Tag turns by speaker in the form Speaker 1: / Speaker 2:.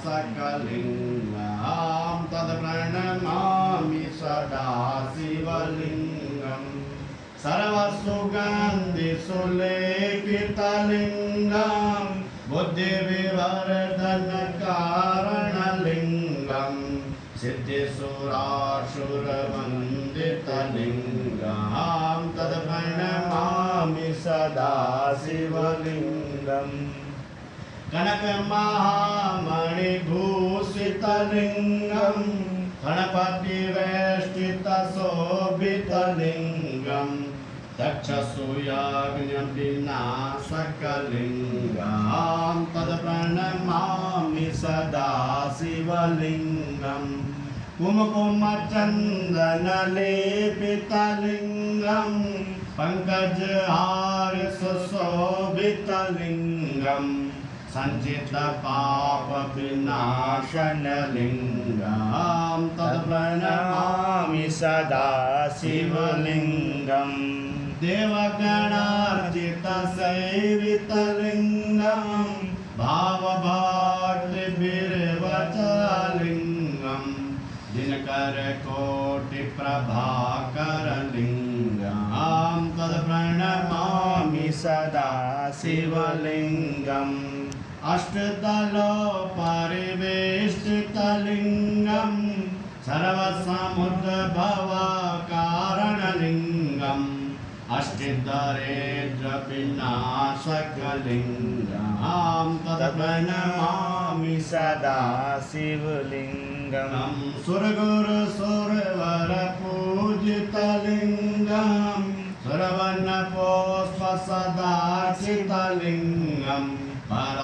Speaker 1: सकलिंगं तत्प्रणमामि सदा शिवलिंगं सर्वसुगन्धिसुलेपितलिंगं बुद्धिविवर्धनकारणलिंगं सिद्धिसुरासुरवन्दितलिंगं तत्प्रणमामि सदा शिवलिंगं कनकमहामणिभूषितलिंगं गणपतिवेष्टितशोभितलिंगं दक्षसूयाग्निविनाशकलिंगं तत्प्रणमामि सदा शिवलिंगं कुमकुमचन्दनलेपितलिंगं पङ्कजहारसुशोभितलिंगं सञ्चितपापविनाशनलिंगं तत्प्रणमामि सदा शिवलिंगं देवगणार्चितसेवितलिंगं भावभक्तिभिर्वचलिंगं दिनकरकोटिप्रभाकरलिंगं तत्प्रणमामि सदा शिवलिंगं अष्टदलोपरिवेष्टितलिंगं सर्वसमुद्भवकारणलिंगं अष्टदरिद्रविनाशकलिंगं तत्प्रणमामि सदा शिवलिंगं सुरगुरुसुरवरपूजितलिंगं सुरवर्णपुष्पसदार्चितलिंगं